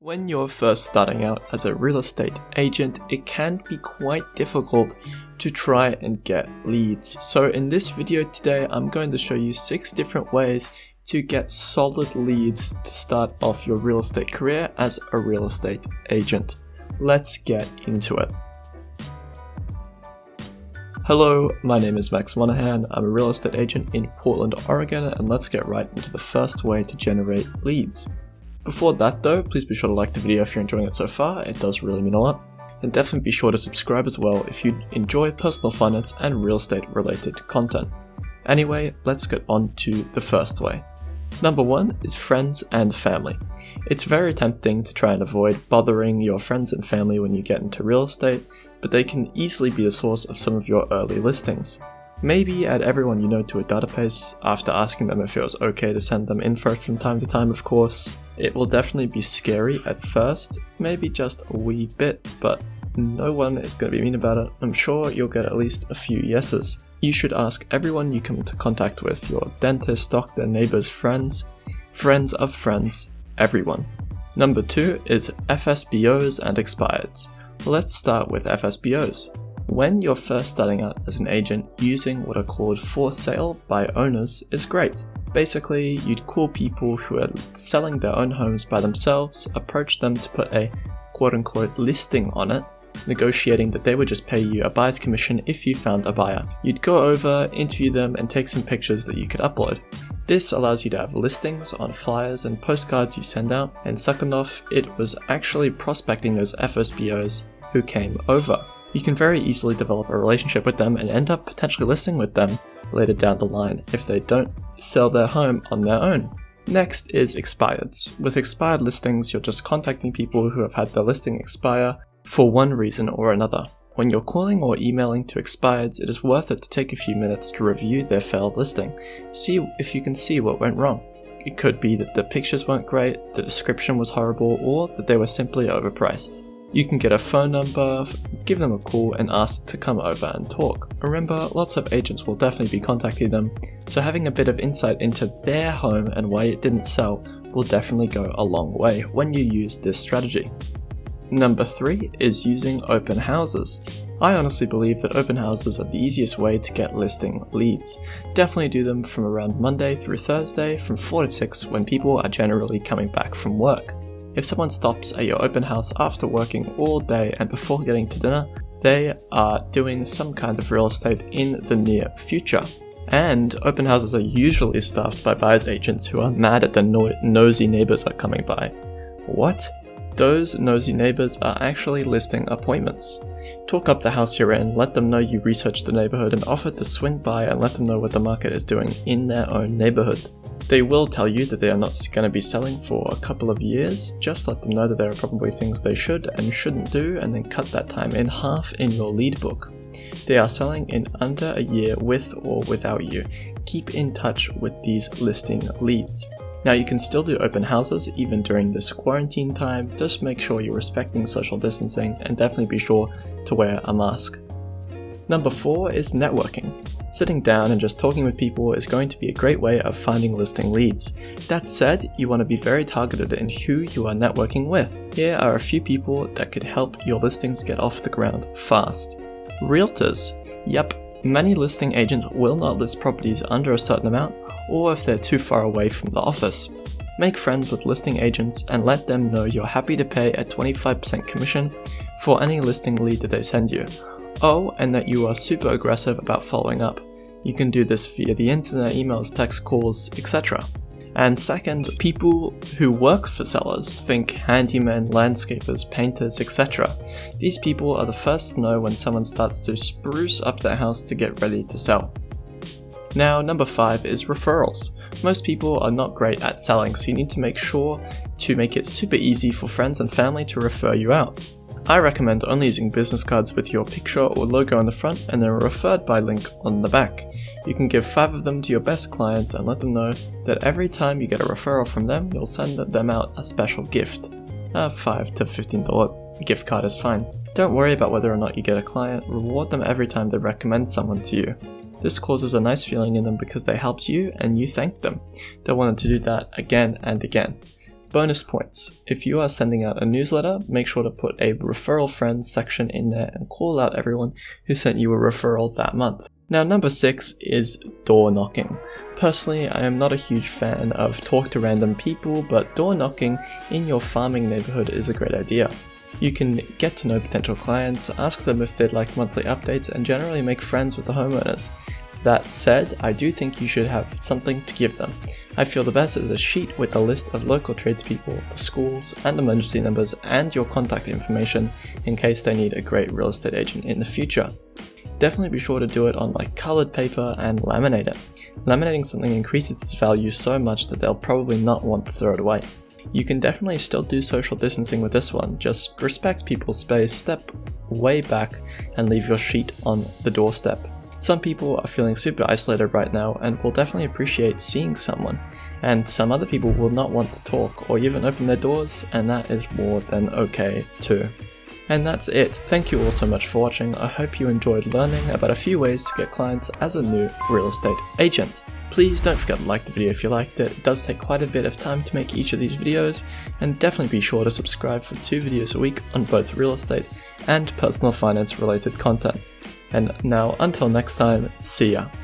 When you're first starting out as a real estate agent, it can be quite difficult to try and get leads. So in this video today, I'm going to show you 6 different ways to get solid leads to start off your real estate career as a real estate agent. Let's get into it. Hello, my name is Max Monahan. I'm a real estate agent in Portland, Oregon, and let's get right into the first way to generate leads. Before that though, please be sure to like the video if you're enjoying it so far, it does really mean a lot. And definitely be sure to subscribe as well if you enjoy personal finance and real estate related content. Anyway, let's get on to the first way. Number 1 is friends and family. It's very tempting to try and avoid bothering your friends and family when you get into real estate, but they can easily be the source of some of your early listings. Maybe add everyone you know to a database after asking them if it was okay to send them info from time to time, of course. It will definitely be scary at first, maybe just a wee bit, but no one is going to be mean about it. I'm sure you'll get at least a few yeses. You should ask everyone you come into contact with, your dentist, doctor, neighbors, friends of friends, everyone. Number 2 is FSBOs and Expireds. Let's start with FSBOs. When you're first starting out as an agent, using what are called for sale by owners is great. Basically, you'd call people who are selling their own homes by themselves, approach them to put a quote-unquote listing on it, negotiating that they would just pay you a buyer's commission if you found a buyer. You'd go over, interview them, and take some pictures that you could upload. This allows you to have listings on flyers and postcards you send out, and second off, it was actually prospecting those FSBOs who came over. You can very easily develop a relationship with them and end up potentially listing with them later down the line if they don't sell their home on their own. Next is expireds. With expired listings, you're just contacting people who have had their listing expire for one reason or another. When you're calling or emailing to expireds, it is worth it to take a few minutes to review their failed listing. See if you can see what went wrong. It could be that the pictures weren't great, the description was horrible, or that they were simply overpriced. You can get a phone number, give them a call, and ask to come over and talk. Remember, lots of agents will definitely be contacting them, so having a bit of insight into their home and why it didn't sell will definitely go a long way when you use this strategy. Number 3 is using open houses. I honestly believe that open houses are the easiest way to get listing leads. Definitely do them from around Monday through Thursday from 4 to 6 when people are generally coming back from work. If someone stops at your open house after working all day and before getting to dinner, they are doing some kind of real estate in the near future. And open houses are usually staffed by buyer's agents who are mad at the nosy neighbors that are coming by. What? Those nosy neighbors are actually listing appointments. Talk up the house you're in, let them know you researched the neighborhood, and offer to swing by and let them know what the market is doing in their own neighborhood. They will tell you that they are not going to be selling for a couple of years. Just let them know that there are probably things they should and shouldn't do, and then cut that time in half in your lead book. They are selling in under a year with or without you. Keep in touch with these listing leads. Now you can still do open houses even during this quarantine time. Just make sure you're respecting social distancing and definitely be sure to wear a mask. Number 4 is networking. Sitting down and just talking with people is going to be a great way of finding listing leads. That said, you want to be very targeted in who you are networking with. Here are a few people that could help your listings get off the ground fast. Realtors. Yep, many listing agents will not list properties under a certain amount or if they're too far away from the office. Make friends with listing agents and let them know you're happy to pay a 25% commission for any listing lead that they send you. Oh, and that you are super aggressive about following up. You can do this via the internet, emails, text calls, etc. And second, people who work for sellers, think handymen, landscapers, painters, etc. These people are the first to know when someone starts to spruce up their house to get ready to sell. Now, number 5 is referrals. Most people are not great at selling, so you need to make sure to make it super easy for friends and family to refer you out. I recommend only using business cards with your picture or logo on the front and then a referred by link on the back. You can give 5 of them to your best clients and let them know that every time you get a referral from them, you'll send them out a special gift. A $5 to $15 gift card is fine. Don't worry about whether or not you get a client, reward them every time they recommend someone to you. This causes a nice feeling in them because they helped you and you thanked them. They wanted to do that again and again. Bonus points. If you are sending out a newsletter, make sure to put a referral friends section in there and call out everyone who sent you a referral that month. Now, number 6 is door knocking. Personally, I am not a huge fan of talk to random people, but door knocking in your farming neighborhood is a great idea. You can get to know potential clients, ask them if they'd like monthly updates, and generally make friends with the homeowners. That said, I do think you should have something to give them. I feel the best is a sheet with a list of local tradespeople, the schools, and emergency numbers, and your contact information in case they need a great real estate agent in the future. Definitely be sure to do it on coloured paper and laminate it. Laminating something increases its value so much that they'll probably not want to throw it away. You can definitely still do social distancing with this one, just respect people's space, step way back, and leave your sheet on the doorstep. Some people are feeling super isolated right now and will definitely appreciate seeing someone, and some other people will not want to talk or even open their doors, and that is more than okay too. And that's it. Thank you all so much for watching. I hope you enjoyed learning about a few ways to get clients as a new real estate agent. Please don't forget to like the video if you liked it. It does take quite a bit of time to make each of these videos, and definitely be sure to subscribe for 2 videos a week on both real estate and personal finance related content. And now, until next time, see ya.